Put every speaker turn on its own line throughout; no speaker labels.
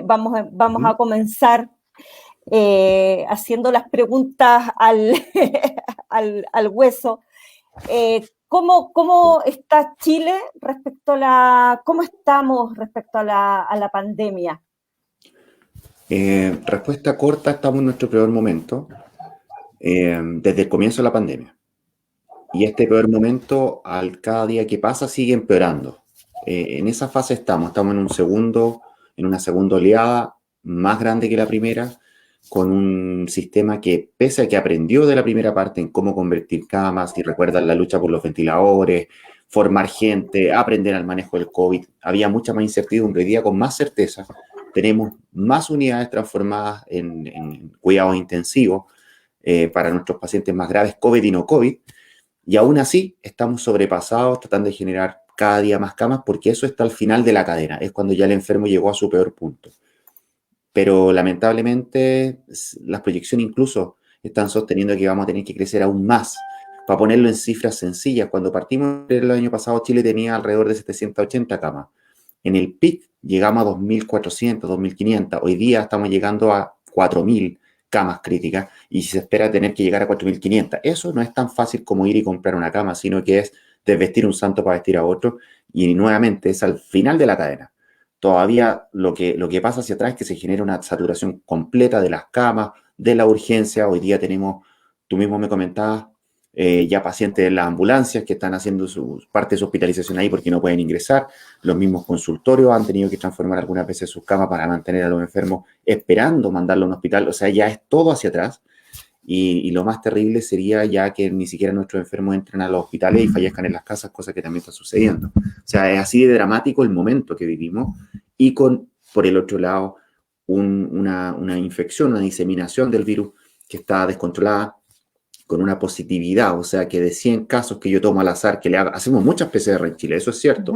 vamos a comenzar haciendo las preguntas al hueso. ¿Cómo está Chile respecto a cómo estamos respecto a la pandemia?
Respuesta corta, estamos en nuestro peor momento desde el comienzo de la pandemia. Y este peor momento, cada día que pasa, sigue empeorando. En esa fase estamos en una segunda oleada más grande que la primera, con un sistema que, pese a que aprendió de la primera parte en cómo convertir camas, y recuerdan la lucha por los ventiladores, formar gente, aprender al manejo del COVID, había mucha más incertidumbre. Hoy día, con más certeza, tenemos más unidades transformadas en cuidados intensivos para nuestros pacientes más graves, COVID y no COVID, y aún así estamos sobrepasados tratando de generar cada día más camas, porque eso está al final de la cadena, es cuando ya el enfermo llegó a su peor punto. Pero lamentablemente las proyecciones incluso están sosteniendo que vamos a tener que crecer aún más. Para ponerlo en cifras sencillas, cuando partimos el año pasado, Chile tenía alrededor de 780 camas. En el pic llegamos a 2.400, 2.500. Hoy día estamos llegando a 4.000 camas críticas y se espera tener que llegar a 4.500. Eso no es tan fácil como ir y comprar una cama, sino que es desvestir un santo para vestir a otro, y nuevamente es al final de la cadena. Todavía lo que pasa hacia atrás es que se genera una saturación completa de las camas, de la urgencia. Hoy día tenemos, tú mismo me comentabas, ya pacientes en las ambulancias que están haciendo parte de su hospitalización ahí porque no pueden ingresar. Los mismos consultorios han tenido que transformar algunas veces sus camas para mantener a los enfermos esperando mandarlo a un hospital. O sea, ya es todo hacia atrás. Y lo más terrible sería ya que ni siquiera nuestros enfermos entren a los hospitales y fallezcan en las casas, cosa que también está sucediendo. O sea, es así de dramático el momento que vivimos, y por el otro lado, una infección, una diseminación del virus que está descontrolada, con una positividad, o sea, que de 100 casos que yo tomo al azar, hacemos muchas PCR en Chile, eso es cierto,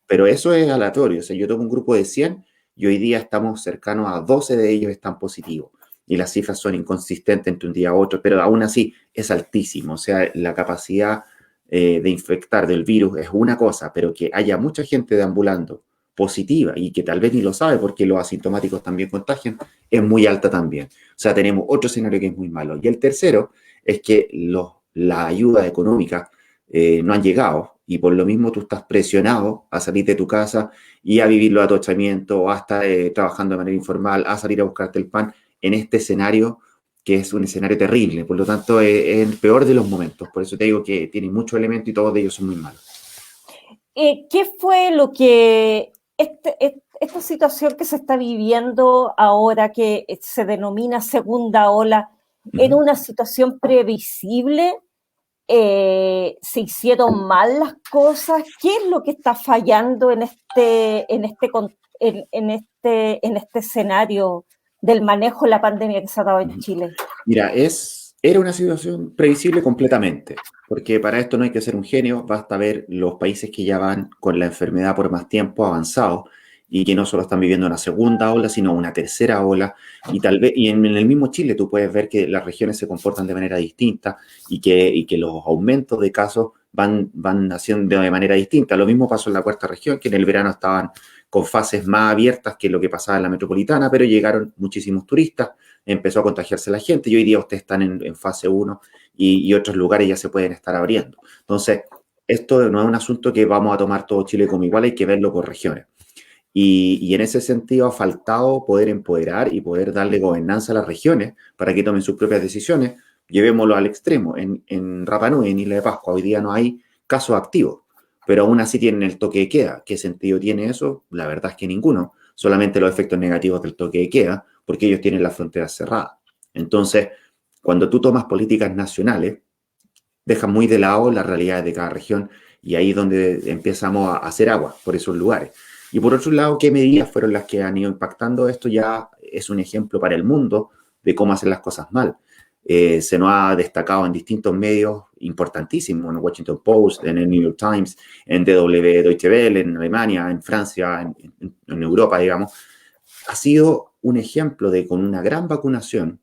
pero eso es aleatorio. O sea, yo tomo un grupo de 100 y hoy día estamos cercanos a 12 de ellos están positivos. Y las cifras son inconsistentes entre un día a otro, pero aún así es altísimo. O sea, la capacidad de infectar del virus es una cosa, pero que haya mucha gente deambulando positiva y que tal vez ni lo sabe porque los asintomáticos también contagian, es muy alta también. O sea, tenemos otro escenario que es muy malo. Y el tercero es que la ayuda económica no han llegado, y por lo mismo tú estás presionado a salir de tu casa y a vivir los atochamientos, o a estar trabajando de manera informal, a salir a buscarte el pan, en este escenario que es un escenario terrible. Por lo tanto, es el peor de los momentos. Por eso te digo que tiene muchos elementos y todos de ellos son muy malos.
¿Qué fue lo que esta situación que se está viviendo ahora, que se denomina segunda ola, era una situación previsible? ¿Se hicieron mal las cosas? ¿Qué es lo que está fallando en este escenario del manejo de la pandemia que se ha dado en Chile?
Mira, era una situación previsible completamente, porque para esto no hay que ser un genio, basta ver los países que ya van con la enfermedad por más tiempo avanzado y que no solo están viviendo una segunda ola, sino una tercera ola, y tal vez, y en el mismo Chile tú puedes ver que las regiones se comportan de manera distinta, y que los aumentos de casos van haciendo de manera distinta. Lo mismo pasó en la cuarta región, que en el verano estaban con fases más abiertas que lo que pasaba en la metropolitana, pero llegaron muchísimos turistas, empezó a contagiarse la gente, y hoy día ustedes están en fase 1 y otros lugares ya se pueden estar abriendo. Entonces, esto no es un asunto que vamos a tomar todo Chile como igual, hay que verlo por regiones. Y en ese sentido ha faltado poder empoderar y poder darle gobernanza a las regiones para que tomen sus propias decisiones. Llevémoslo al extremo. En Rapa Nui, en Isla de Pascua, hoy día no hay casos activos, pero aún así tienen el toque de queda. ¿Qué sentido tiene eso? La verdad es que ninguno. Solamente los efectos negativos del toque de queda, porque ellos tienen las fronteras cerradas. Entonces, cuando tú tomas políticas nacionales, dejas muy de lado las realidades de cada región, y ahí es donde empezamos a hacer agua por esos lugares. Y por otro lado, ¿qué medidas fueron las que han ido impactando? Esto ya es un ejemplo para el mundo de cómo hacer las cosas mal. Se nos ha destacado en distintos medios importantísimos, en Washington Post, en el New York Times, en DW Deutsche Welle, en Alemania, en Francia, en Europa, digamos. Ha sido un ejemplo de, con una gran vacunación,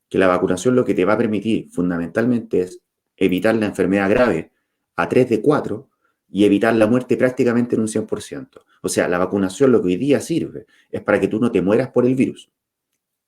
que la vacunación lo que te va a permitir fundamentalmente es evitar la enfermedad grave a 3 de 4, y evitar la muerte prácticamente en un 100%. O sea, la vacunación lo que hoy día sirve es para que tú no te mueras por el virus.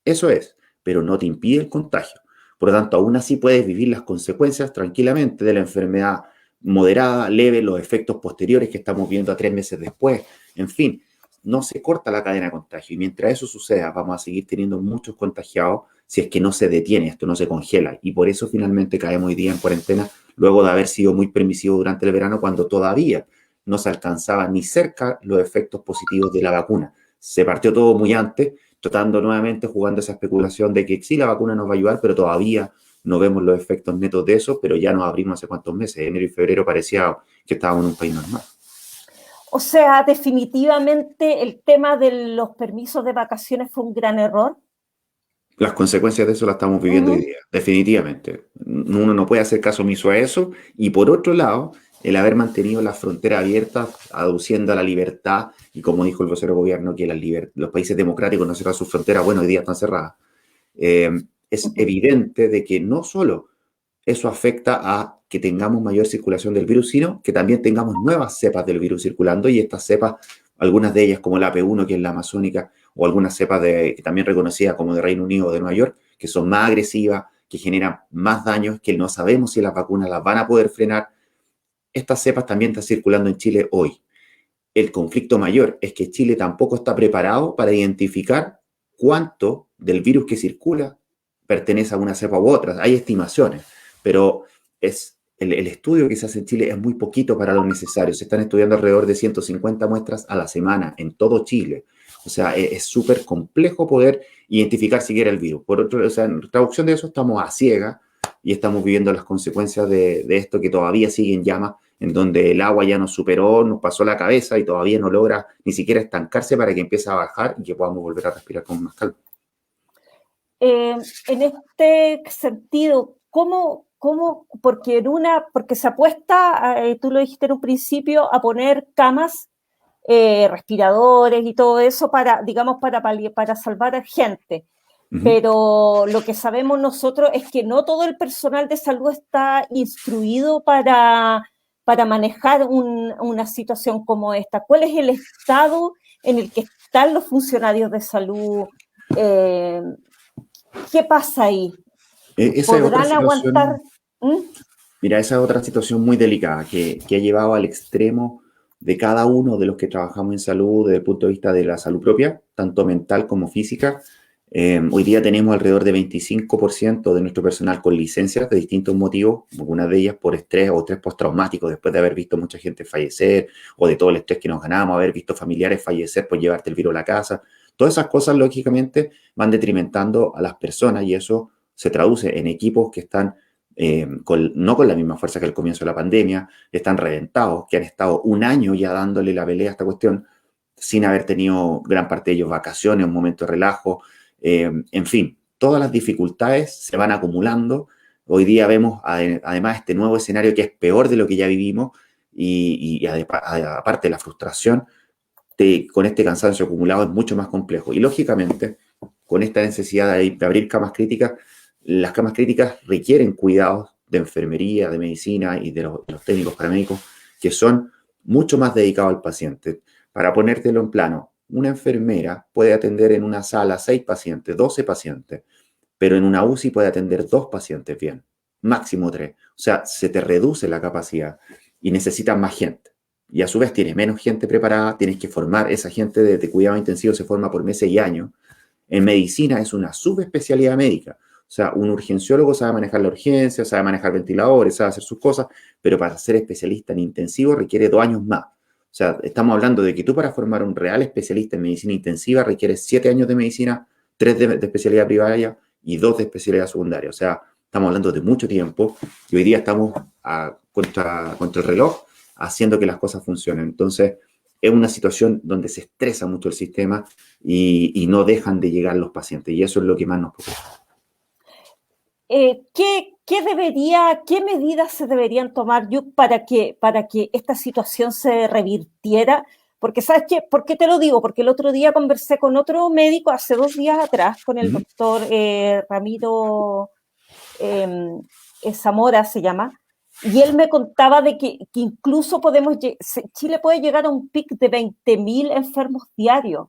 Eso es, pero no te impide el contagio. Por lo tanto, aún así puedes vivir las consecuencias tranquilamente de la enfermedad moderada, leve, los efectos posteriores que estamos viendo a 3 meses después. En fin, no se corta la cadena de contagio y mientras eso suceda vamos a seguir teniendo muchos contagiados si es que no se detiene, esto no se congela. Y por eso finalmente caemos hoy día en cuarentena luego de haber sido muy permisivo durante el verano cuando todavía no se alcanzaban ni cerca los efectos positivos de la vacuna. Se partió todo muy antes, tratando nuevamente, jugando esa especulación de que sí, la vacuna nos va a ayudar, pero todavía no vemos los efectos netos de eso, pero ya nos abrimos hace cuántos meses, enero y febrero parecía que estábamos en un país normal.
O sea, definitivamente el tema de los permisos de vacaciones fue un gran error.
Las consecuencias de eso las estamos viviendo hoy día, definitivamente. Uno no puede hacer caso omiso a eso. Y por otro lado, el haber mantenido las fronteras abiertas, aduciendo a la libertad, y como dijo el vocero de gobierno, que los países democráticos no cierran sus fronteras, bueno, hoy día están cerradas. Es evidente de que no solo eso afecta a que tengamos mayor circulación del virus, sino que también tengamos nuevas cepas del virus circulando y estas cepas, algunas de ellas como la P1, que es la amazónica, o algunas cepas que también reconocidas como de Reino Unido o de Nueva York, que son más agresivas, que generan más daños, que no sabemos si las vacunas las van a poder frenar. Estas cepas también están circulando en Chile hoy. El conflicto mayor es que Chile tampoco está preparado para identificar cuánto del virus que circula pertenece a una cepa u otra. Hay estimaciones, pero el estudio que se hace en Chile es muy poquito para lo necesario. Se están estudiando alrededor de 150 muestras a la semana en todo Chile. O sea, es súper complejo poder identificar siquiera el virus. Por otro, o sea, en traducción de eso, estamos a ciegas y estamos viviendo las consecuencias de esto que todavía sigue en llamas, en donde el agua ya nos superó, nos pasó la cabeza y todavía no logra ni siquiera estancarse para que empiece a bajar y que podamos volver a respirar con más calma.
En este sentido, porque porque se apuesta, tú lo dijiste en un principio, a poner camas, respiradores y todo eso para, digamos, para salvar a gente. Pero lo que sabemos nosotros es que no todo el personal de salud está instruido para manejar una situación como esta. ¿Cuál es el estado en el que están los funcionarios de salud? ¿Qué pasa ahí?
Esa es otra
¿Podrán
situación,
aguantar?
mira, esa es otra situación muy delicada que ha llevado al extremo de cada uno de los que trabajamos en salud desde el punto de vista de la salud propia, tanto mental como física. Hoy día tenemos alrededor de 25% de nuestro personal con licencias de distintos motivos, algunas de ellas por estrés o estrés postraumático, después de haber visto mucha gente fallecer o de todo el estrés que nos ganamos, haber visto familiares fallecer por llevarte el virus a la casa. Todas esas cosas, lógicamente, van detrimentando a las personas y eso se traduce en equipos que están no con la misma fuerza que al comienzo de la pandemia, están reventados, que han estado un año ya dándole la pelea a esta cuestión, sin haber tenido gran parte de ellos vacaciones, un momento de relajo, en fin, todas las dificultades se van acumulando. Hoy día vemos además este nuevo escenario que es peor de lo que ya vivimos y aparte la frustración con este cansancio acumulado es mucho más complejo. Y lógicamente, con esta necesidad de abrir camas críticas, las camas críticas requieren cuidados de enfermería, de medicina y de los técnicos paramédicos que son mucho más dedicados al paciente. Para ponértelo en plano, una enfermera puede atender en una sala 6 pacientes, 12 pacientes, pero en una UCI puede atender 2 pacientes bien, máximo 3. O sea, se te reduce la capacidad y necesitas más gente. Y a su vez tienes menos gente preparada, tienes que formar, esa gente de cuidado intensivo se forma por meses y años. En medicina es una subespecialidad médica. O sea, un urgenciólogo sabe manejar la urgencia, sabe manejar ventiladores, sabe hacer sus cosas, pero para ser especialista en intensivo requiere 2 años más. O sea, estamos hablando de que tú para formar un real especialista en medicina intensiva requieres 7 años de medicina, 3 de especialidad primaria y 2 de especialidad secundaria. O sea, estamos hablando de mucho tiempo y hoy día estamos contra el reloj haciendo que las cosas funcionen. Entonces, es una situación donde se estresa mucho el sistema y no dejan de llegar los pacientes. Y eso es lo que más nos preocupa.
¿Qué medidas se deberían tomar para que esta situación se revirtiera? Porque, ¿sabes qué? ¿Por qué te lo digo? Porque el otro día conversé con otro médico, hace 2 días atrás, con el doctor Ramiro Zamora, se llama, Y él me contaba de que incluso Chile puede llegar a un pic de 20.000 enfermos diarios.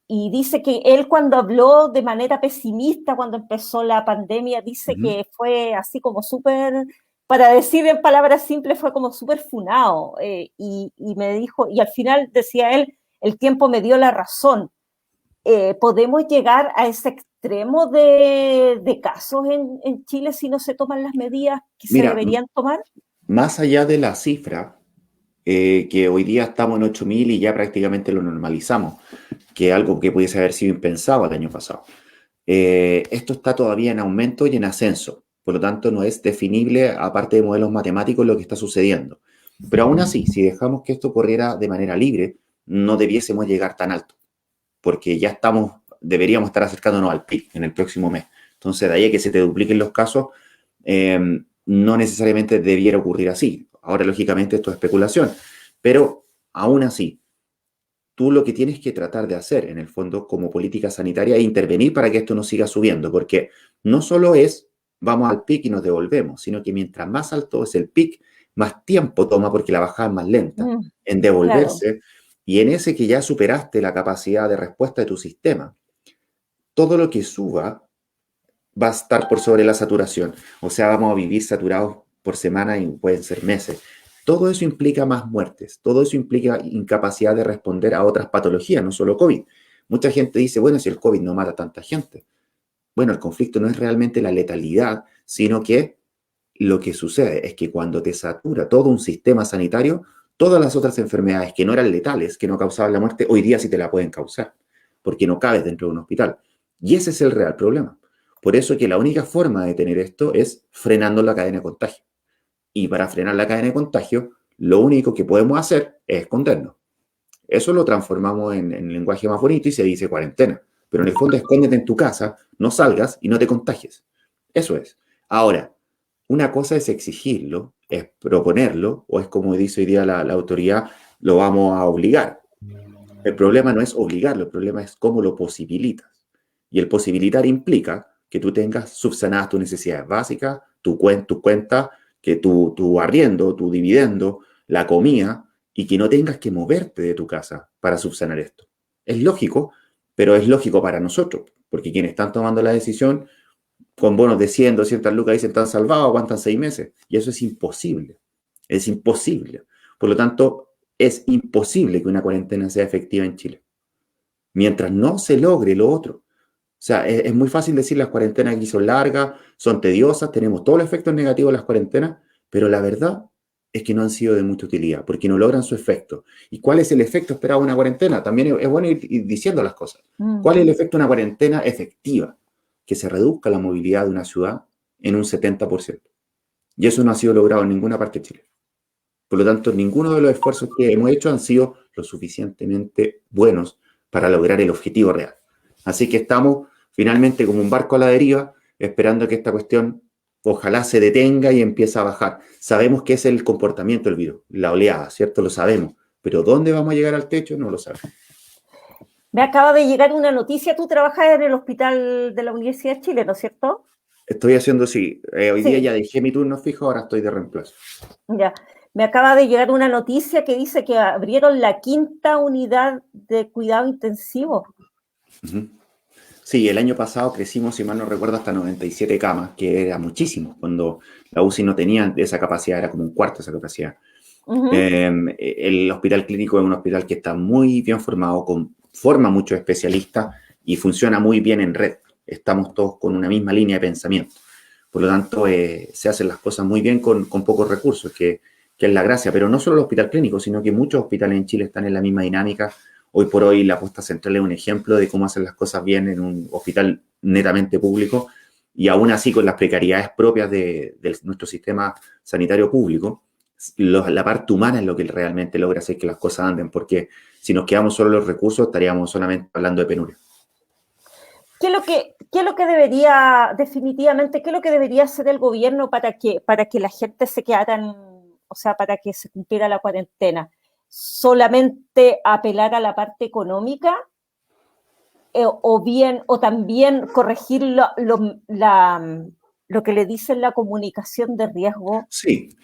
Y dice que él cuando habló de manera pesimista, cuando empezó la pandemia, dice que fue así como súper, para decir en palabras simples, fue como súper funado. Y me dijo, y al final decía él, el tiempo me dio la razón. ¿Podemos llegar a ese extremo de casos en Chile si no se toman las medidas que se
Mira,
deberían tomar?
más allá de la cifra, que hoy día estamos en 8.000 y ya prácticamente lo normalizamos, que es algo que pudiese haber sido impensado el año pasado. Esto está todavía en aumento y en ascenso, por lo tanto no es definible, aparte de modelos matemáticos, lo que está sucediendo. Pero aún así, si dejamos que esto corriera de manera libre, no debiésemos llegar tan alto, porque ya deberíamos estar acercándonos al pic en el próximo mes. Entonces, de ahí a que se te dupliquen los casos, no necesariamente debiera ocurrir así. Ahora, lógicamente, esto es especulación, pero aún así, tú lo que tienes que tratar de hacer, en el fondo, como política sanitaria, es intervenir para que esto no siga subiendo, porque no solo es vamos al pic y nos devolvemos, sino que mientras más alto es el pic, más tiempo toma, porque la bajada es más lenta, en
Claro.
devolverse, y en ese que ya superaste la capacidad de respuesta de tu sistema, todo lo que suba va a estar por sobre la saturación. O sea, vamos a vivir saturados por semana y pueden ser meses. Todo eso implica más muertes, todo eso implica incapacidad de responder a otras patologías, no solo COVID. Mucha gente dice, bueno, si el COVID no mata a tanta gente. Bueno, el conflicto no es realmente la letalidad, sino que lo que sucede es que cuando te satura todo un sistema sanitario, todas las otras enfermedades que no eran letales, que no causaban la muerte, hoy día sí te la pueden causar, porque no cabes dentro de un hospital. Y ese es el real problema. Por eso que la única forma de tener esto es frenando la cadena de contagio. Y para frenar la cadena de contagio, lo único que podemos hacer es escondernos. Eso lo transformamos en lenguaje más bonito y se dice cuarentena. Pero en el fondo, escóndete en tu casa, no salgas y no te contagies. Eso es. Ahora, una cosa es exigirlo, es proponerlo, o es como dice hoy día la autoridad, lo vamos a obligar. El problema no es obligarlo, el problema es cómo lo posibilitas. Y el posibilitar implica que tú tengas subsanadas tus necesidades básicas, tu cuenta, que tu arriendo, tu dividendo, la comida, y que no tengas que moverte de tu casa para subsanar esto. Es lógico, pero es lógico para nosotros, porque quienes están tomando la decisión con bonos de 100, 200 lucas dicen están salvados, aguantan 6 meses. Y eso es imposible. Es imposible. Por lo tanto, es imposible que una cuarentena sea efectiva en Chile. Mientras no se logre lo otro. O sea, es muy fácil decir las cuarentenas aquí son largas, son tediosas, tenemos todos los efectos negativos de las cuarentenas, pero la verdad es que no han sido de mucha utilidad, porque no logran su efecto. ¿Y cuál es el efecto esperado de una cuarentena? También es bueno ir diciendo las cosas. ¿Cuál es el efecto de una cuarentena efectiva? Que se reduzca la movilidad de una ciudad en un 70%. Y eso no ha sido logrado en ninguna parte de Chile. Por lo tanto, ninguno de los esfuerzos que hemos hecho han sido lo suficientemente buenos para lograr el objetivo real. Así que estamos finalmente como un barco a la deriva, esperando que esta cuestión ojalá se detenga y empiece a bajar. Sabemos que es el comportamiento del virus, la oleada, ¿cierto? Lo sabemos. Pero ¿dónde vamos a llegar al techo? No lo sabemos.
Me acaba de llegar una noticia. Tú trabajas en el hospital de la Universidad de Chile, ¿no es cierto?
Estoy haciendo, sí, hoy día
Sí,
ya dejé mi turno fijo, ahora estoy de reemplazo.
ya. Me acaba de llegar una noticia que dice que abrieron la 5ª unidad de cuidado intensivo.
Uh-huh. Sí, el año pasado crecimos, si mal no recuerdo, hasta 97 camas, que era muchísimo. Cuando la UCI no tenía esa capacidad, era como un cuarto de esa capacidad. El hospital clínico es un hospital que está muy bien formado, forma muchos especialistas y funciona muy bien en red. Estamos todos con una misma línea de pensamiento. Por lo tanto, se hacen las cosas muy bien con pocos recursos, que es la gracia. Pero no solo el hospital clínico, sino que muchos hospitales en Chile están en la misma dinámica. Hoy por hoy la Posta Central es un ejemplo de cómo hacer las cosas bien en un hospital netamente público y aún así con las precariedades propias de nuestro sistema sanitario público. La parte humana es lo que realmente logra hacer que las cosas anden, porque si nos quedamos solo en los recursos estaríamos solamente hablando de penuria.
¿Qué es lo que debería, definitivamente, qué es lo que debería hacer el gobierno para que la gente se quedara, o sea, para que se cumpliera la cuarentena? ¿Solamente apelar a la parte económica? O también corregir lo que le dicen la comunicación de riesgo.
Sí,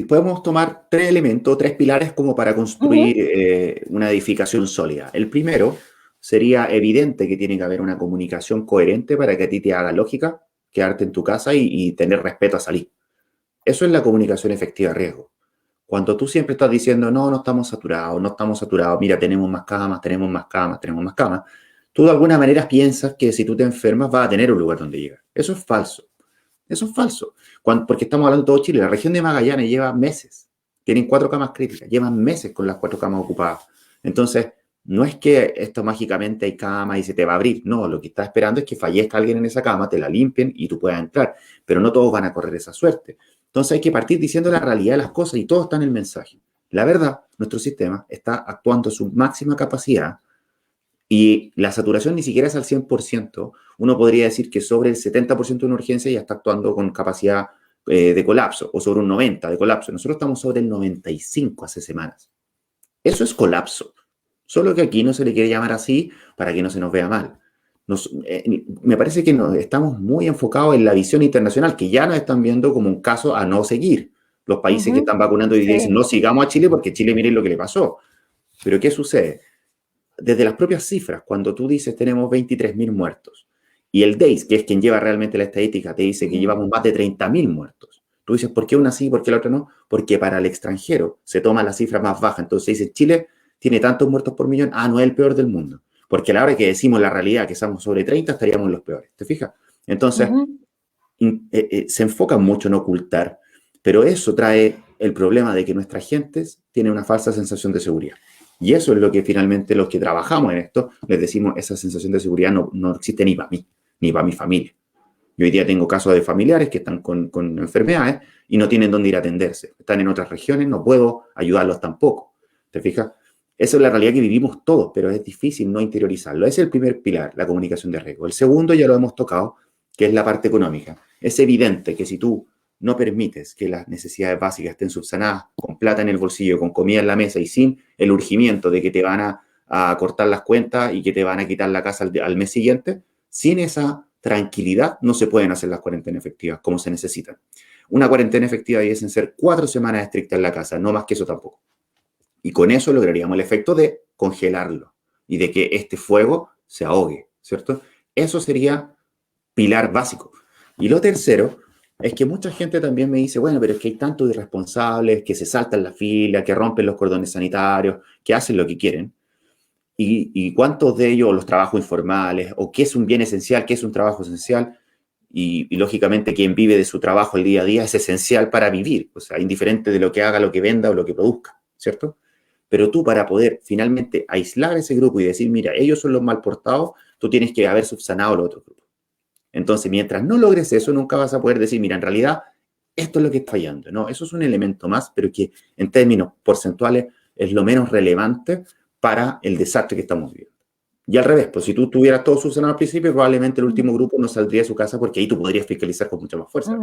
podemos tomar tres elementos, tres pilares como para construir una edificación sólida. El primero sería evidente que tiene que haber una comunicación coherente para que a ti te haga lógica quedarte en tu casa y tener respeto a salir. Eso es la comunicación efectiva de riesgo. Cuando tú siempre estás diciendo, no, no estamos saturados, mira, tenemos más camas, tenemos más camas, tenemos más camas, tú de alguna manera piensas que si tú te enfermas vas a tener un lugar donde llegar. Eso es falso. Eso es falso. Porque estamos hablando de todo Chile. La región de Magallanes lleva meses. Tienen 4 camas críticas. Llevan meses con las 4 camas ocupadas. Entonces, no es que esto mágicamente hay cama y se te va a abrir. No, lo que está esperando es que fallezca alguien en esa cama, te la limpien y tú puedas entrar. Pero no todos van a correr esa suerte. Entonces hay que partir diciendo la realidad de las cosas y todo está en el mensaje. La verdad, nuestro sistema está actuando a su máxima capacidad y la saturación ni siquiera es al 100%. Uno podría decir que sobre el 70% de una urgencia ya está actuando con capacidad de colapso, o sobre un 90% de colapso. Nosotros estamos sobre el 95% hace semanas. Eso es colapso. Solo que aquí no se le quiere llamar así para que no se nos vea mal. Me parece que estamos muy enfocados en la visión internacional, que ya nos están viendo como un caso a no seguir. Los países que están vacunando y dicen, no sigamos a Chile porque Chile, miren lo que le pasó. Pero ¿qué sucede? Desde las propias cifras, cuando tú dices tenemos 23.000 muertos y el DEIS, que es quien lleva realmente la estadística, te dice que llevamos más de 30.000 muertos. Tú dices, ¿por qué una sí y por qué la otra no? Porque para el extranjero se toma la cifra más baja. Entonces dice, Chile tiene tantos muertos por millón, no es el peor del mundo. Porque a la hora que decimos la realidad, que estamos sobre 30, estaríamos en los peores. ¿Te fijas? Entonces, se enfoca mucho en ocultar, pero eso trae el problema de que nuestras gentes tienen una falsa sensación de seguridad. Y eso es lo que finalmente los que trabajamos en esto les decimos, esa sensación de seguridad no existe ni para mí, ni para mi familia. Yo hoy día tengo casos de familiares que están con enfermedades y no tienen dónde ir a atenderse. Están en otras regiones, no puedo ayudarlos tampoco. ¿Te fijas? Esa es la realidad que vivimos todos, pero es difícil no interiorizarlo. Ese es el primer pilar, la comunicación de riesgo. El segundo ya lo hemos tocado, que es la parte económica. Es evidente que si tú no permites que las necesidades básicas estén subsanadas, con plata en el bolsillo, con comida en la mesa y sin el urgimiento de que te van a cortar las cuentas y que te van a quitar la casa al mes siguiente, sin esa tranquilidad no se pueden hacer las cuarentenas efectivas como se necesitan. Una cuarentena efectiva debiesen ser 4 semanas estrictas en la casa, no más que eso tampoco. Y con eso lograríamos el efecto de congelarlo y de que este fuego se ahogue, ¿cierto? Eso sería pilar básico. Y lo tercero es que mucha gente también me dice, bueno, pero es que hay tantos irresponsables que se saltan la fila, que rompen los cordones sanitarios, que hacen lo que quieren. Y cuántos de ellos, los trabajos informales, o qué es un bien esencial, qué es un trabajo esencial, y lógicamente quien vive de su trabajo el día a día es esencial para vivir, o sea, indiferente de lo que haga, lo que venda o lo que produzca, ¿cierto? Pero tú para poder finalmente aislar ese grupo y decir, mira, ellos son los mal portados, tú tienes que haber subsanado los otros grupos. Entonces, mientras no logres eso, nunca vas a poder decir, mira, en realidad, esto es lo que está fallando. No, eso es un elemento más, pero que en términos porcentuales es lo menos relevante para el desastre que estamos viviendo. Y al revés, pues si tú tuvieras todo subsanado al principio, probablemente el último grupo no saldría de su casa porque ahí tú podrías fiscalizar con mucha más fuerza.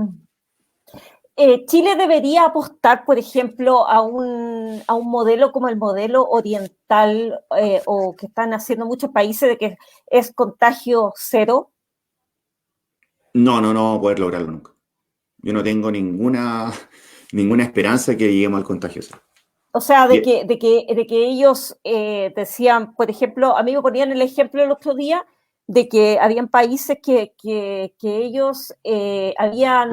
Chile debería apostar, por ejemplo, a un modelo como el modelo oriental o que están haciendo muchos países de que es contagio cero.
No vamos a poder lograrlo nunca. Yo no tengo ninguna esperanza que lleguemos al contagio cero.
O sea, de que ellos decían, por ejemplo, a mí me ponían el ejemplo el otro día de que habían países que ellos habían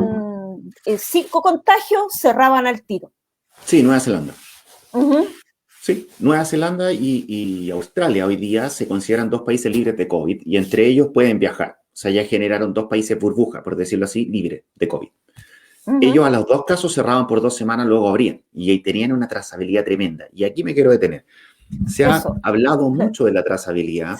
5 contagios, cerraban al tiro.
Sí, Nueva Zelanda. Sí, Nueva Zelanda y Australia hoy día se consideran 2 países libres de COVID y entre ellos pueden viajar. O sea, ya generaron 2 países burbuja, por decirlo así, libres de COVID. Ellos a los 2 casos cerraban por 2 semanas, luego abrían y ahí tenían una trazabilidad tremenda. Y aquí me quiero detener. Se ha hablado mucho de la trazabilidad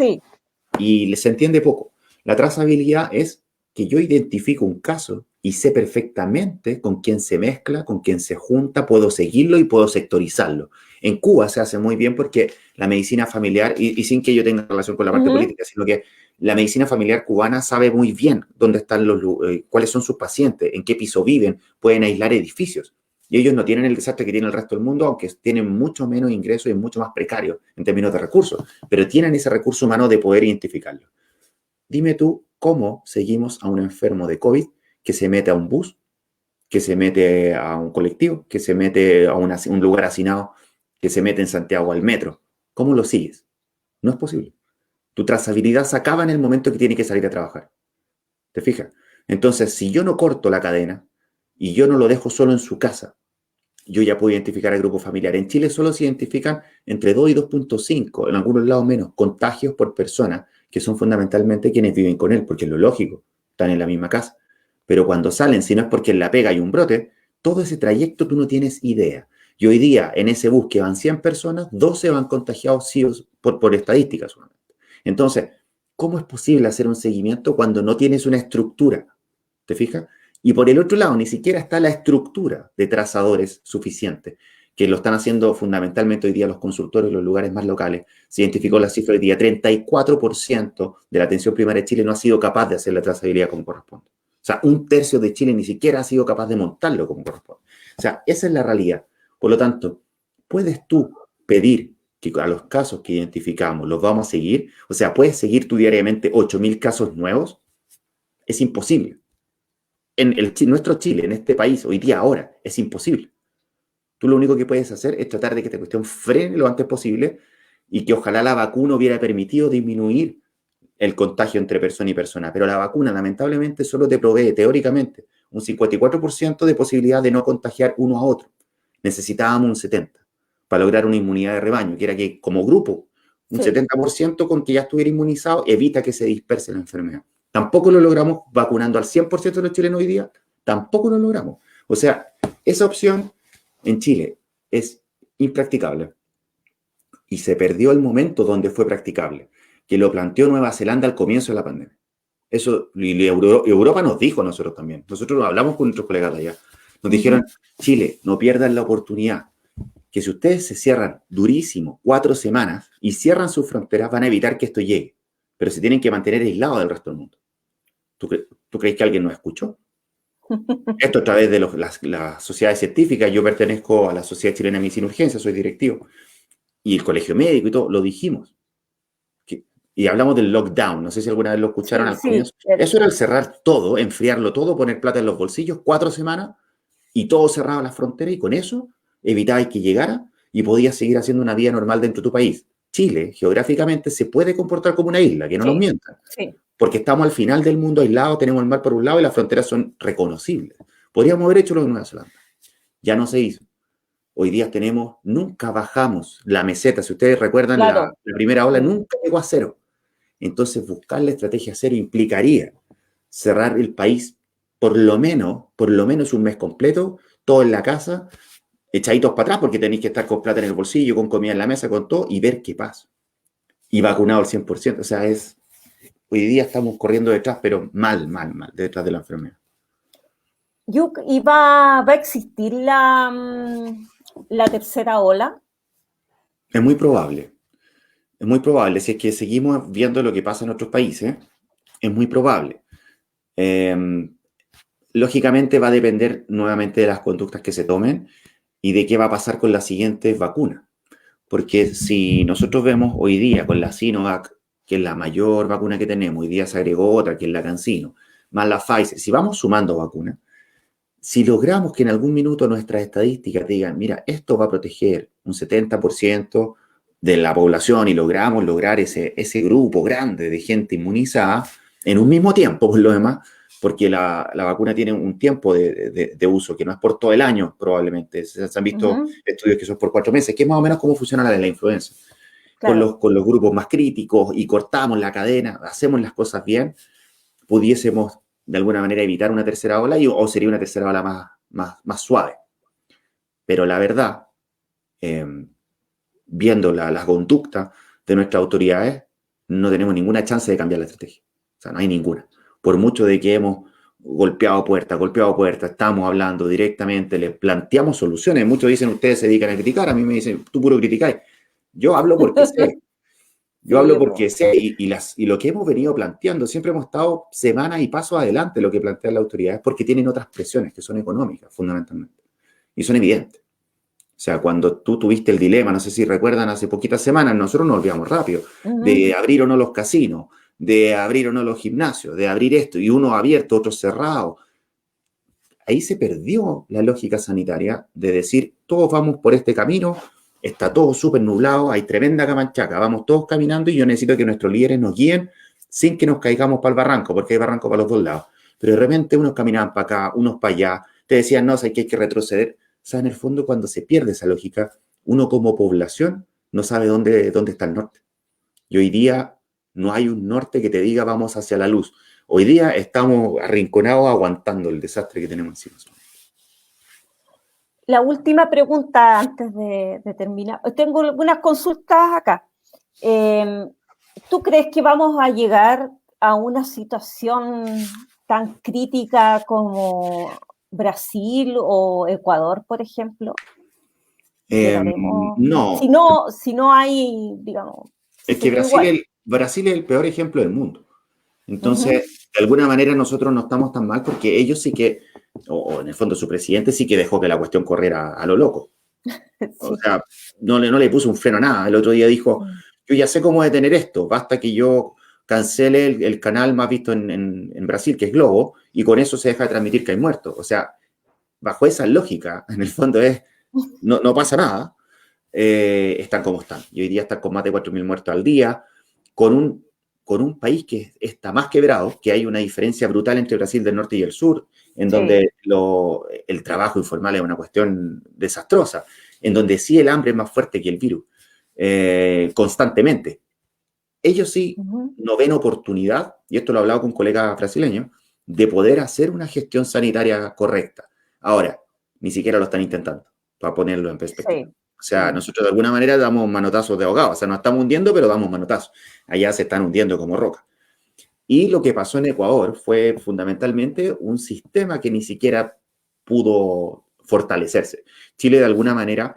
y se entiende poco. La trazabilidad es que yo identifico un caso y sé perfectamente con quién se mezcla, con quién se junta, puedo seguirlo y puedo sectorizarlo. En Cuba se hace muy bien porque la medicina familiar, y sin que yo tenga relación con la parte política, sino que la medicina familiar cubana sabe muy bien dónde están cuáles son sus pacientes, en qué piso viven, pueden aislar edificios. Y ellos no tienen el desastre que tiene el resto del mundo, aunque tienen mucho menos ingresos y mucho más precario en términos de recursos, pero tienen ese recurso humano de poder identificarlo. Dime tú, ¿cómo seguimos a un enfermo de COVID que se mete a un bus, que se mete a un colectivo, que se mete a un lugar hacinado, que se mete en Santiago al metro. ¿Cómo lo sigues? No es posible. Tu trazabilidad se acaba en el momento que tiene que salir a trabajar. ¿Te fijas? Entonces, si yo no corto la cadena y yo no lo dejo solo en su casa, yo ya puedo identificar al grupo familiar. En Chile solo se identifican entre 2 y 2.5, en algunos lados menos, contagios por persona, que son fundamentalmente quienes viven con él, porque es lo lógico, están en la misma casa. Pero cuando salen, si no es porque en la pega hay un brote, todo ese trayecto tú no tienes idea. Y hoy día, en ese bus que van 100 personas, 12 van contagiados sí por estadísticas solamente. Entonces, ¿cómo es posible hacer un seguimiento cuando no tienes una estructura? ¿Te fijas? Y por el otro lado, ni siquiera está la estructura de trazadores suficiente, que lo están haciendo fundamentalmente hoy día los consultores, los lugares más locales. Se identificó la cifra hoy día, 34% de la atención primaria de Chile no ha sido capaz de hacer la trazabilidad como corresponde. O sea, un tercio de Chile ni siquiera ha sido capaz de montarlo como corresponde. O sea, esa es la realidad. Por lo tanto, ¿puedes tú pedir que a los casos que identificamos los vamos a seguir? O sea, ¿puedes seguir tú diariamente 8.000 casos nuevos? Es imposible. Nuestro Chile, en este país, hoy día, ahora, es imposible. Tú lo único que puedes hacer es tratar de que esta cuestión frene lo antes posible y que ojalá la vacuna hubiera permitido disminuir el contagio entre persona y persona. Pero la vacuna, lamentablemente, solo te provee, teóricamente, un 54% de posibilidad de no contagiar uno a otro. Necesitábamos un 70% para lograr una inmunidad de rebaño, que era que, como grupo, un 70% con que ya estuviera inmunizado evita que se disperse la enfermedad. Tampoco lo logramos vacunando al 100% de los chilenos hoy día, tampoco lo logramos. O sea, esa opción en Chile es impracticable. Y se perdió el momento donde fue practicable, que lo planteó Nueva Zelanda al comienzo de la pandemia. Eso, y Europa nos dijo a nosotros también. Nosotros hablamos con nuestros colegas de allá. Nos dijeron, Chile, no pierdan la oportunidad, que si ustedes se cierran durísimo 4 semanas y cierran sus fronteras, van a evitar que esto llegue. Pero se tienen que mantener aislados del resto del mundo. ¿Tú crees que alguien nos escuchó? Esto a través de las sociedades científicas. Yo pertenezco a la Sociedad Chilena de Medicina y Urgencia, soy directivo. Y el colegio médico y todo, lo dijimos. Y hablamos del lockdown, no sé si alguna vez lo escucharon al comienzo. Eso era el cerrar todo, enfriarlo todo, poner plata en los bolsillos, 4 semanas, y todo cerrado las fronteras, y con eso evitabais que llegara y podías seguir haciendo una vida normal dentro de tu país. Chile, geográficamente, se puede comportar como una isla, que no nos mientan. Porque estamos al final del mundo aislados, tenemos el mar por un lado y las fronteras son reconocibles. Podríamos haber hecho lo de Nueva Zelanda. Ya no se hizo. Hoy día nunca bajamos la meseta. Si ustedes recuerdan, la primera ola nunca llegó a 0. Entonces, buscar la estrategia 0 implicaría cerrar el país por lo menos un mes completo, todo en la casa, echaditos para atrás porque tenéis que estar con plata en el bolsillo, con comida en la mesa, con todo, y ver qué pasa. Y vacunado al 100%. O sea, hoy día estamos corriendo detrás, pero mal, detrás de la enfermedad.
¿Y va a existir la tercera ola?
Es muy probable. Es muy probable. Si es que seguimos viendo lo que pasa en otros países, es muy probable. Lógicamente va a depender nuevamente de las conductas que se tomen y de qué va a pasar con las siguientes vacunas. Porque si nosotros vemos hoy día con la Sinovac, que es la mayor vacuna que tenemos, hoy día se agregó otra, que es la CanSino, más la Pfizer, si vamos sumando vacunas, si logramos que en algún minuto nuestras estadísticas digan, mira, esto va a proteger un 70% de la población y logramos lograr ese grupo grande de gente inmunizada en un mismo tiempo, por lo demás, porque la vacuna tiene un tiempo de uso que no es por todo el año, probablemente. Se han visto estudios que son por 4 meses, que es más o menos como funciona la de la influenza. Claro. Con los grupos más críticos y cortamos la cadena, hacemos las cosas bien, pudiésemos de alguna manera evitar una tercera ola o sería una tercera ola más suave. Pero la verdad, viendo las conductas de nuestras autoridades, no tenemos ninguna chance de cambiar la estrategia. O sea, no hay ninguna. Por mucho de que hemos golpeado puertas, estamos hablando directamente, les planteamos soluciones. Muchos dicen, ustedes se dedican a criticar, a mí me dicen, tú puro criticáis. Yo hablo porque sé. Y lo que hemos venido planteando, siempre hemos estado semanas y pasos adelante lo que plantean las autoridades, porque tienen otras presiones que son económicas, fundamentalmente. Y son evidentes. O sea, cuando tú tuviste el dilema, no sé si recuerdan, hace poquitas semanas, nosotros nos olvidamos rápido, de abrir o no los casinos, de abrir o no los gimnasios, de abrir esto, y uno abierto, otro cerrado. ahí se perdió la lógica sanitaria de decir, todos vamos por este camino, está todo súper nublado, hay tremenda camanchaca, vamos todos caminando y yo necesito que nuestros líderes nos guíen sin que nos caigamos para el barranco, porque hay barranco para los dos lados. Pero de repente unos caminaban para acá, unos para allá, te decían, no, sé que hay que retroceder. O sea, en el fondo, cuando se pierde esa lógica, uno como población no sabe dónde está el norte. Y hoy día no hay un norte que te diga vamos hacia la luz. Hoy día estamos arrinconados aguantando el desastre que tenemos encima.
La última pregunta antes de terminar. Tengo algunas consultas acá. ¿Tú crees que vamos a llegar a una situación tan crítica como Brasil o Ecuador, por ejemplo?
No.
Si no hay, digamos...
Es que Brasil es el peor ejemplo del mundo. Entonces, de alguna manera nosotros no estamos tan mal porque ellos sí que, o en el fondo su presidente sí que dejó que la cuestión corriera a lo loco. Sí. O sea, no le puso un freno a nada. El otro día dijo, yo ya sé cómo detener esto, basta que yo cancele el canal más visto en Brasil, que es Globo, y con eso se deja de transmitir que hay muertos. O sea, bajo esa lógica, en el fondo no pasa nada, están como están. Y hoy día están con más de 4.000 muertos al día, con un país que está más quebrado, que hay una diferencia brutal entre Brasil del norte y el sur, en donde el trabajo informal es una cuestión desastrosa, en donde sí el hambre es más fuerte que el virus, constantemente. Ellos sí no ven oportunidad, y esto lo he hablado con colegas brasileños, de poder hacer una gestión sanitaria correcta. Ahora, ni siquiera lo están intentando, para ponerlo en perspectiva. Sí. O sea, nosotros de alguna manera damos manotazos de ahogado, o sea, nos estamos hundiendo, pero damos manotazos. Allá se están hundiendo como roca. Y lo que pasó en Ecuador fue fundamentalmente un sistema que ni siquiera pudo fortalecerse. Chile, de alguna manera,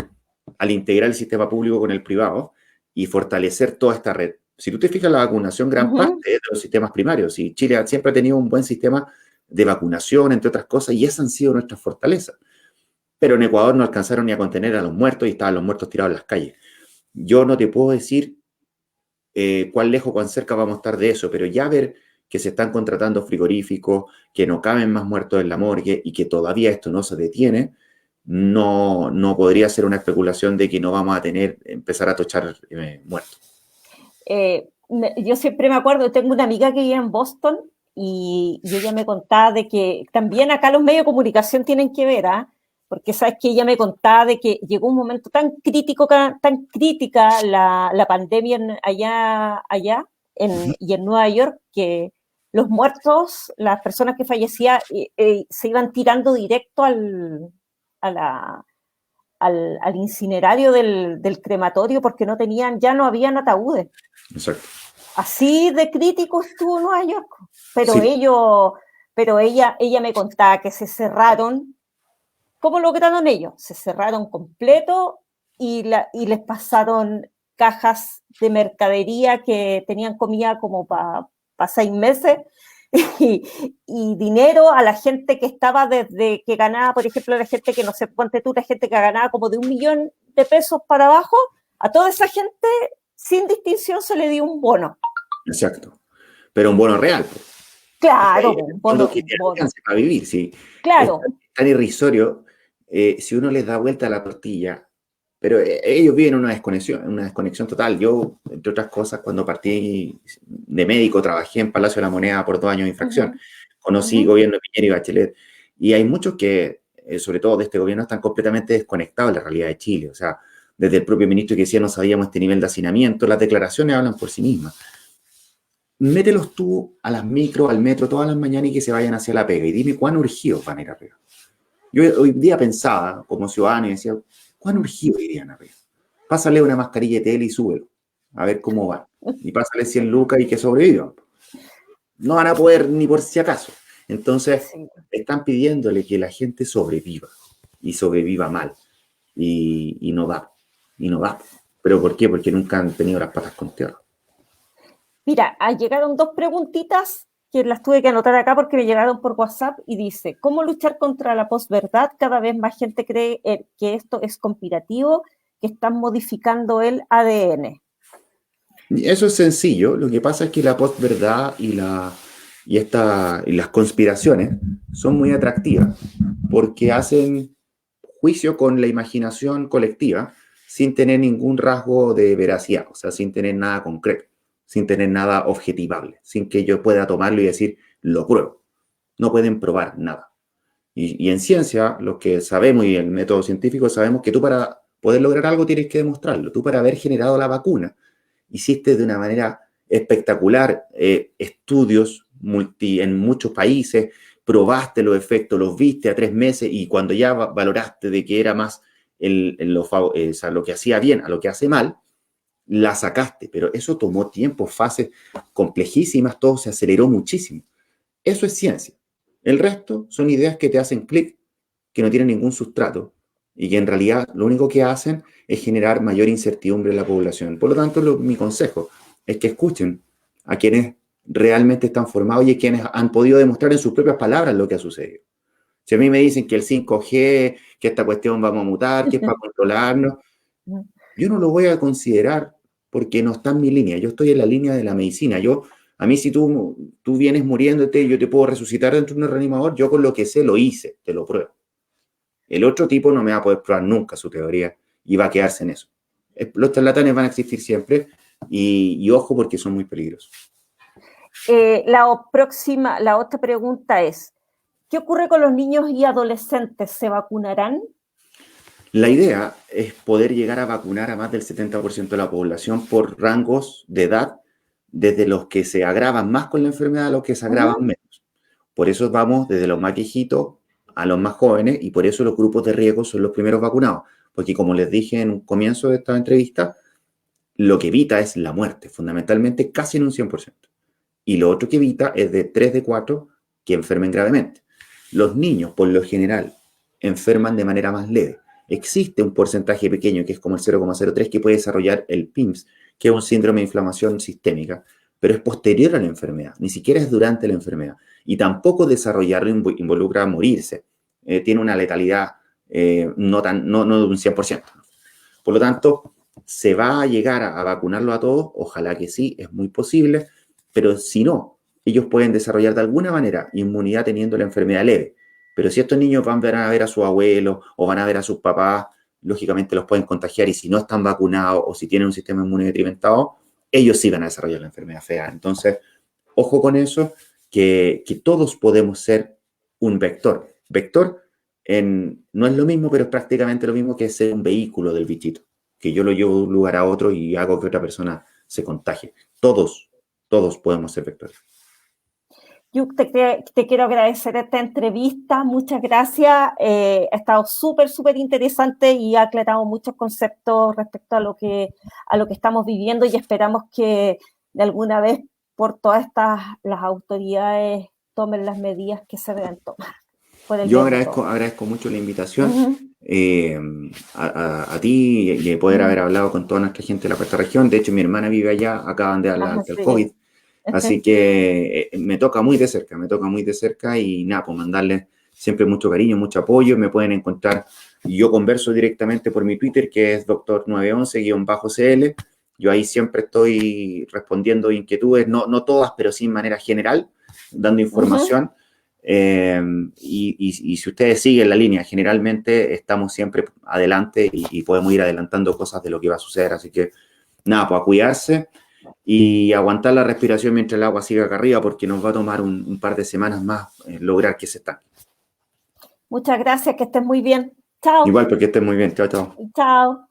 al integrar el sistema público con el privado y fortalecer toda esta red. Si tú te fijas, la vacunación, gran parte de los sistemas primarios. Y Chile siempre ha tenido un buen sistema de vacunación, entre otras cosas, y esas han sido nuestras fortalezas. Pero en Ecuador no alcanzaron ni a contener a los muertos y estaban los muertos tirados en las calles. Yo no te puedo decir cuán lejos, cuán cerca vamos a estar de eso, pero ya ver que se están contratando frigoríficos, que no caben más muertos en la morgue y que todavía esto no se detiene, no podría ser una especulación de que no vamos a empezar a tochar muertos.
Yo siempre me acuerdo, tengo una amiga que vive en Boston y ella me contaba de que también acá los medios de comunicación tienen que ver, porque sabes que ella me contaba de que llegó un momento tan crítica la pandemia allá y en Nueva York, que los muertos, las personas que fallecían, se iban tirando directo al incinerario del crematorio porque ya no habían ataúdes.
Exacto.
Así de crítico estuvo Nueva York. Pero
sí.
ella me contaba que se cerraron. ¿Cómo lograron ellos? Se cerraron completo y les pasaron cajas de mercadería que tenían comida como para 6 meses y dinero a la gente que estaba desde que ganaba, por ejemplo, la gente que no sé, ponte tú, la gente que ganaba como de $1.000.000 para abajo, a toda esa gente sin distinción se le dio un bono.
Exacto. Pero un bono real.
Claro,
un bono que te alcance para vivir, sí.
Claro.
Es tan irrisorio si uno les da vuelta a la tortilla, pero ellos viven una desconexión total. Yo, entre otras cosas, cuando partí de médico, trabajé en Palacio de la Moneda por 2 años de infracción. Conocí gobierno de Piñera y Bachelet. Y hay muchos que, sobre todo de este gobierno, están completamente desconectados de la realidad de Chile. O sea, desde el propio ministro que decía no sabíamos este nivel de hacinamiento, las declaraciones hablan por sí mismas. Mételos tú a las micro, al metro, todas las mañanas y que se vayan hacia la pega. Y dime cuán urgidos van a ir arriba. Yo hoy día pensaba, como ciudadano, y decía, ¿cuán urgidos irían arriba? Pásale una mascarilla de tele y súbelo, a ver cómo va. Y pásale 100 lucas y que sobrevivan. No van a poder ni por si acaso. Entonces, están pidiéndole que la gente sobreviva, y sobreviva mal. Y no da. Y no da. ¿Pero por qué? Porque nunca han tenido las patas con tierra.
Mira, llegaron 2 preguntitas que las tuve que anotar acá porque me llegaron por WhatsApp y dice, ¿cómo luchar contra la posverdad? Cada vez más gente cree que esto es conspirativo, que están modificando el ADN.
Eso es sencillo. Lo que pasa es que la posverdad y las conspiraciones son muy atractivas. porque hacen juicio con la imaginación colectiva sin tener ningún rasgo de veracidad, o sea, sin tener nada concreto, sin tener nada objetivable, sin que yo pueda tomarlo y decir, lo pruebo. No pueden probar nada. Y en ciencia, lo que sabemos y el método científico sabemos que tú para poder lograr algo tienes que demostrarlo. Tú para haber generado la vacuna hiciste de una manera espectacular estudios en muchos países, probaste los efectos, los viste a 3 meses y cuando ya valoraste de que era más o sea, lo que hacía bien a lo que hace mal, la sacaste. Pero eso tomó tiempo, fases complejísimas, todo se aceleró muchísimo. Eso es ciencia. El resto son ideas que te hacen clic, que no tienen ningún sustrato y que en realidad lo único que hacen es generar mayor incertidumbre en la población. Por lo tanto, mi consejo es que escuchen a quienes realmente están formados y a quienes han podido demostrar en sus propias palabras lo que ha sucedido. Si a mí me dicen que el 5G, que esta cuestión vamos a mutar, que es para controlarnos, yo no lo voy a considerar porque no está en mi línea. Yo estoy en la línea de la medicina. A mí, si tú vienes muriéndote, yo te puedo resucitar dentro de un reanimador, yo con lo que sé lo hice, te lo pruebo. El otro tipo no me va a poder probar nunca su teoría y va a quedarse en eso. Los charlatanes van a existir siempre y ojo porque son muy peligrosos.
La otra pregunta es, ¿qué ocurre con los niños y adolescentes? ¿Se vacunarán?
La idea es poder llegar a vacunar a más del 70% de la población por rangos de edad, desde los que se agravan más con la enfermedad a los que se agravan menos. Por eso vamos desde los más viejitos a los más jóvenes y por eso los grupos de riesgo son los primeros vacunados. Porque como les dije en un comienzo de esta entrevista, lo que evita es la muerte, fundamentalmente casi en un 100%. Y lo otro que evita es de 3 de 4 que enfermen gravemente. Los niños, por lo general, enferman de manera más leve. Existe un porcentaje pequeño, que es como el 0,03, que puede desarrollar el PIMS, que es un síndrome de inflamación sistémica, pero es posterior a la enfermedad, ni siquiera es durante la enfermedad. Y tampoco desarrollarlo involucra morirse. Tiene una letalidad no de un 100%. Por lo tanto, ¿se va a llegar a vacunarlo a todos? Ojalá que sí, es muy posible, pero si no, ellos pueden desarrollar de alguna manera inmunidad teniendo la enfermedad leve. Pero si estos niños van a ver a sus abuelos o van a ver a sus papás, lógicamente los pueden contagiar y si no están vacunados o si tienen un sistema inmune detrimentado, ellos sí van a desarrollar la enfermedad fea. Entonces, ojo con eso, que todos podemos ser un vector. Vector no es lo mismo, pero es prácticamente lo mismo que ser un vehículo del bichito, que yo lo llevo de un lugar a otro y hago que otra persona se contagie. Todos podemos ser vectores.
Yo te quiero agradecer esta entrevista, muchas gracias, ha estado súper interesante y ha aclarado muchos conceptos respecto a lo que estamos viviendo y esperamos que de alguna vez por todas las autoridades tomen las medidas que se deben tomar.
Yo agradezco mucho la invitación a ti y poder haber hablado con toda nuestra gente de la cuarta región. De hecho, mi hermana vive allá, acaban de hablar del COVID. Así que me toca muy de cerca y nada, pues mandarles siempre mucho cariño, mucho apoyo. Me pueden encontrar, yo converso directamente por mi Twitter, que es doctor911-CL. Yo ahí siempre estoy respondiendo inquietudes, no todas, pero sí en manera general, dando información. Y si ustedes siguen la línea, generalmente estamos siempre adelante y podemos ir adelantando cosas de lo que va a suceder. Así que nada, pues a cuidarse y aguantar la respiración mientras el agua siga acá arriba, porque nos va a tomar un par de semanas más lograr que se estanque.
Muchas gracias, que estés muy bien. Chao.
Igual, porque estés muy bien. Chao, chao.
Chao.